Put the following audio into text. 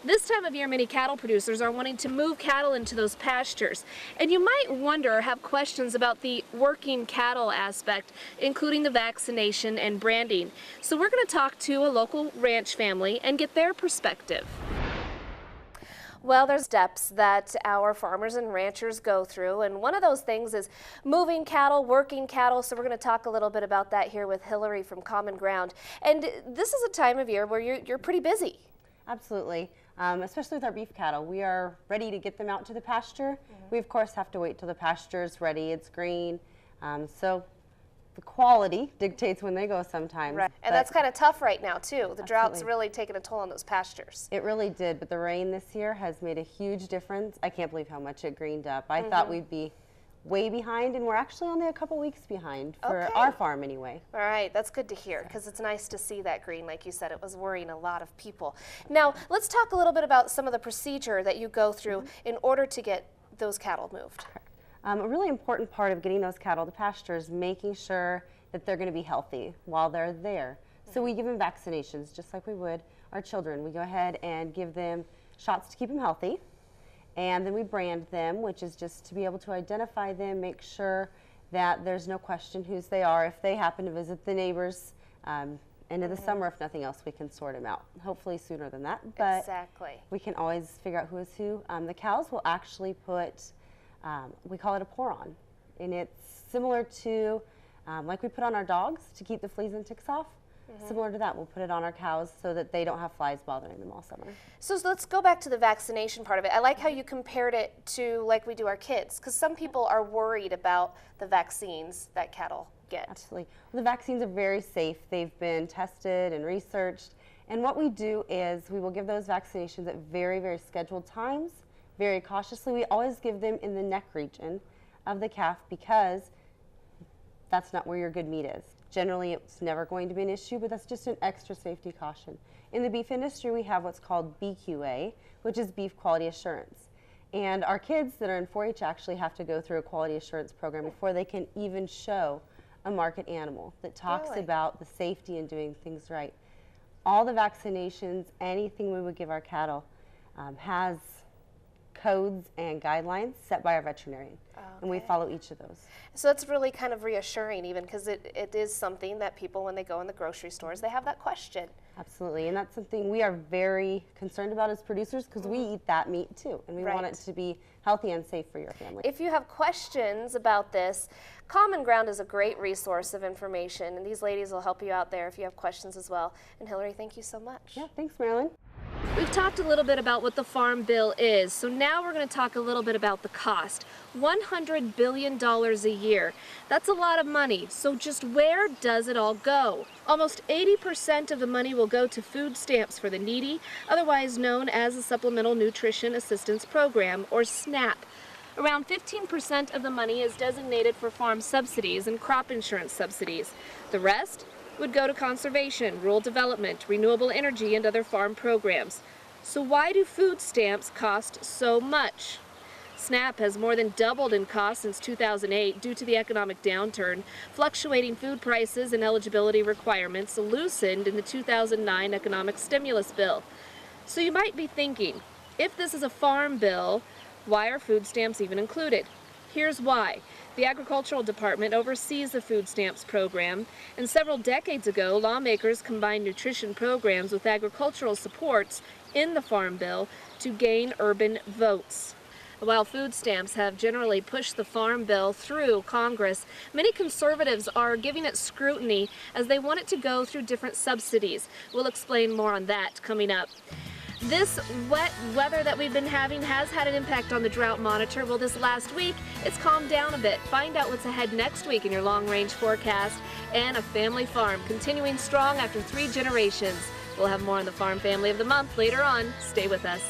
This time of year, many cattle producers are wanting to move cattle into those pastures. And you might wonder or have questions about the working cattle aspect, including the vaccination and branding. So we're going to talk to a local ranch family and get their perspective. Well, there's steps that our farmers and ranchers go through, and one of those things is moving cattle, working cattle, so we're going to talk a little bit about that here with Hillary from Common Ground. And this is a time of year where you're pretty busy. Absolutely, especially with our beef cattle. We are ready to get them out to the pasture. We, of course, have to wait till the pasture is ready, it's green, so the quality dictates when they go sometimes. Right. And that's kind of tough right now, too. The drought's really taken a toll on those pastures. It really did, but the rain this year has made a huge difference. I can't believe how much it greened up. I thought we'd be way behind, and we're actually only a couple weeks behind for our farm anyway. All right, that's good to hear, because it's nice to see that green. Like you said, it was worrying a lot of people. Now, let's talk a little bit about some of the procedure that you go through in order to get those cattle moved. A really important part of getting those cattle to pasture is making sure that they're going to be healthy while they're there. So we give them vaccinations just like we would our children. We go ahead and give them shots to keep them healthy, and then we brand them, which is just to be able to identify them, make sure that there's no question whose they are. If they happen to visit the neighbors, end of the summer, if nothing else, we can sort them out. Hopefully sooner than that, but we can always figure out who is who. The cows will actually put we call it a pour-on, and it's similar to like we put on our dogs to keep the fleas and ticks off. Similar to that, we'll put it on our cows so that they don't have flies bothering them all summer. So let's go back to the vaccination part of it. I like how you compared it to like we do our kids, because some people are worried about the vaccines that cattle get. Absolutely. Well, the vaccines are very safe. They've been tested and researched, and what we do is we will give those vaccinations at very, very scheduled times, very cautiously. We always give them in the neck region of the calf because that's not where your good meat is. Generally, it's never going to be an issue, but that's just an extra safety caution. In the beef industry, we have what's called BQA, which is beef quality assurance. And our kids that are in 4-H actually have to go through a quality assurance program before they can even show a market animal that talks about the safety and doing things right. All the vaccinations, anything we would give our cattle has codes and guidelines set by our veterinarian, and we follow each of those. So that's really kind of reassuring, even because it is something that people, when they go in the grocery stores, they have that question. Absolutely, and that's something we are very concerned about as producers, because we eat that meat too, and we want it to be healthy and safe for your family. If you have questions about this, Common Ground is a great resource of information, and these ladies will help you out there if you have questions as well. And Hillary, thank you so much. Yeah, thanks, Marilyn. We've talked a little bit about what the Farm Bill is, so now we're going to talk a little bit about the cost. $100 billion a year. That's a lot of money, so just where does it all go? Almost 80% of the money will go to food stamps for the needy, otherwise known as the Supplemental Nutrition Assistance Program, or SNAP. Around 15% of the money is designated for farm subsidies and crop insurance subsidies. The rest would go to conservation, rural development, renewable energy, and other farm programs. So why do food stamps cost so much? SNAP has more than doubled in cost since 2008 due to the economic downturn. Fluctuating food prices and eligibility requirements loosened in the 2009 economic stimulus bill. So you might be thinking, if this is a farm bill, why are food stamps even included? Here's why. The Agricultural Department oversees the food stamps program, and several decades ago, lawmakers combined nutrition programs with agricultural supports in the Farm Bill to gain urban votes. While food stamps have generally pushed the Farm Bill through Congress, many conservatives are giving it scrutiny as they want it to go through different subsidies. We'll explain more on that coming up. This wet weather that we've been having has had an impact on the drought monitor. Well, this last week, it's calmed down a bit. Find out what's ahead next week in your long-range forecast. And a family farm continuing strong after 3 generations. We'll have more on the Farm Family of the Month later on. Stay with us.